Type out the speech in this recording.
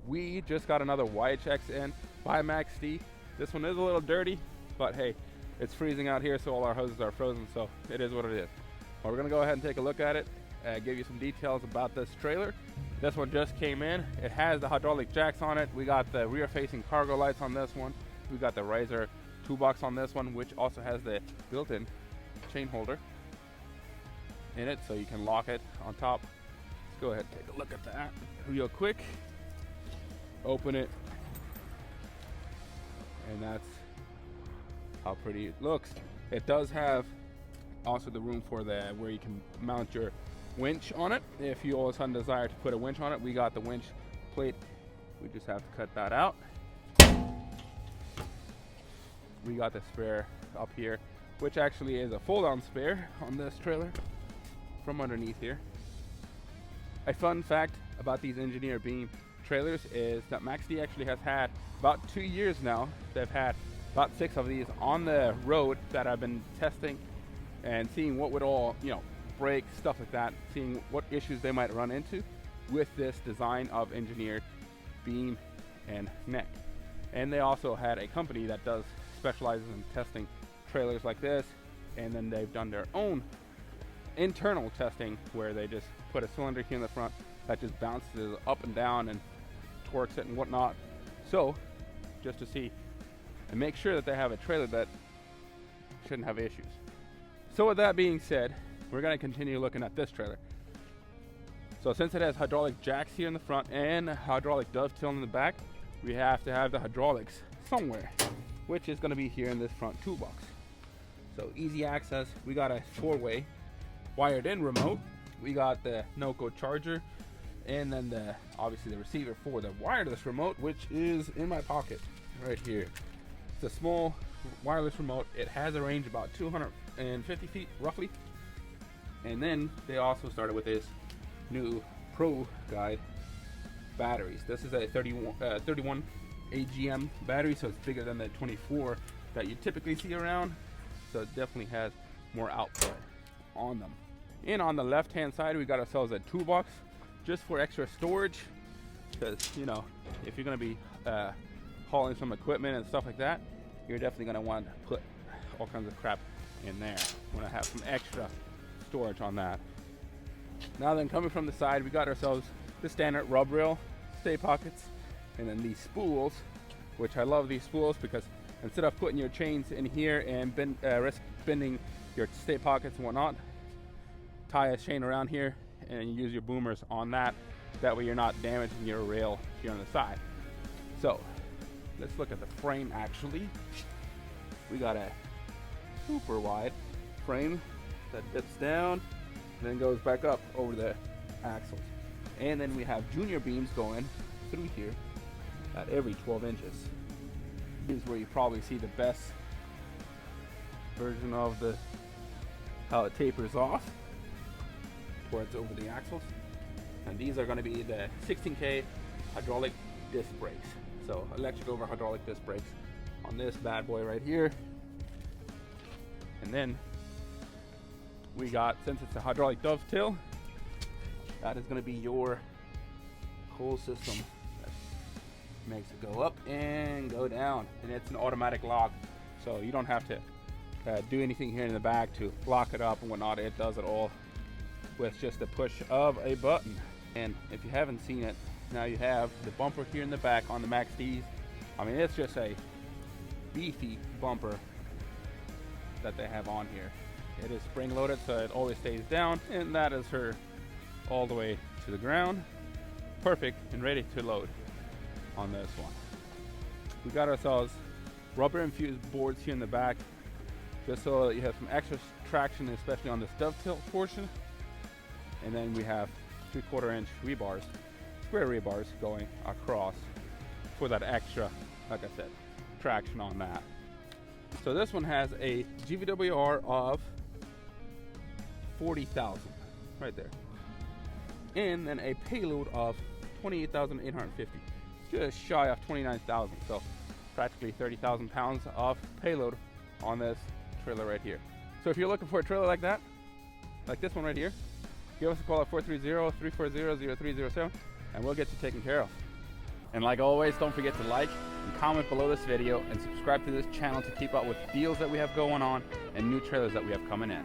we just got another YHX in by MaxD. This one is a little dirty, but hey, it's freezing out here, so all our hoses are frozen, so it is what it is. Well, we're gonna go ahead and take a look at it, give you some details about this trailer. This one just came in. It has the hydraulic jacks on it. We got the rear-facing cargo lights on this one. We got the riser toolbox on this one, which also has the built-in chain holder in it, so you can lock it on top. Let's go ahead and take a look at that real quick. Open it, and that's how pretty it looks. It does have also the room for the where you can mount your winch on it. If you all of a sudden desire to put a winch on it, we got the winch plate. We just have to cut that out. We got the spare up here, which actually is a fold-on spare on this trailer from underneath here. A fun fact about these engineer beam trailers is that MaxD actually has had about 2 years now. They've had about 6 of these on the road that I've been testing and seeing what would all, break, stuff like that, seeing what issues they might run into with this design of engineered beam and neck. And they also had a company that specializes in testing trailers like this, and then they've done their own internal testing where they just put a cylinder here in the front that just bounces up and down and torques it and whatnot. So just to see and make sure that they have a trailer that shouldn't have issues. So with that being said, we're going to continue looking at this trailer. So since it has hydraulic jacks here in the front and hydraulic dovetail in the back, we have to have the hydraulics somewhere, which is going to be here in this front toolbox. So easy access. We got a 4-way wired in remote. We got the no-code charger, and then obviously the receiver for the wireless remote, which is in my pocket right here. It's a small wireless remote. It has a range about 250 feet roughly. And then they also started with this new Pro Guide batteries. This is a 31 AGM battery, so it's bigger than the 24 that you typically see around. So it definitely has more output on them. And on the left hand side, we got ourselves a toolbox just for extra storage, because if you're going to be hauling some equipment and stuff like that, you're definitely going to want to put all kinds of crap in there. Want to have some extra storage on that. Now then, coming from the side, we got ourselves the standard rub rail stay pockets, and then these spools, which I love these spools because instead of putting your chains in here and risk bending your stay pockets and whatnot, tie a chain around here and use your boomers on that. That way you're not damaging your rail here on the side. So let's look at the frame. Actually, we got a super wide frame that dips down and then goes back up over the axles. And then we have junior beams going through here at every 12 inches. This is where you probably see the best version of how it tapers off towards over the axles. And these are going to be the 16K hydraulic disc brakes. So electric over hydraulic disc brakes on this bad boy right here. And then we got, since it's a hydraulic dovetail, that is going to be your whole system that makes it go up and go down. And it's an automatic lock, so you don't have to do anything here in the back to lock it up and whatnot. It does it all with just a push of a button. And if you haven't seen it, now you have the bumper here in the back on the MaxDs. I mean, it's just a beefy bumper that they have on here. It is spring loaded, so it always stays down, and that is her all the way to the ground. Perfect and ready to load on this one. We got ourselves rubber infused boards here in the back, just so that you have some extra traction, especially on this dovetail portion. And then we have 3/4 inch rebars, square rebars going across for that extra, like I said, traction on that. So this one has a GVWR of 40,000 right there, and then a payload of 28,850, just shy of 29,000. So practically 30,000 pounds of payload on this trailer right here. So if you're looking for a trailer like that, like this one right here, give us a call at 430-340-0307 and we'll get you taken care of. And like always, don't forget to like and comment below this video and subscribe to this channel to keep up with deals that we have going on and new trailers that we have coming in.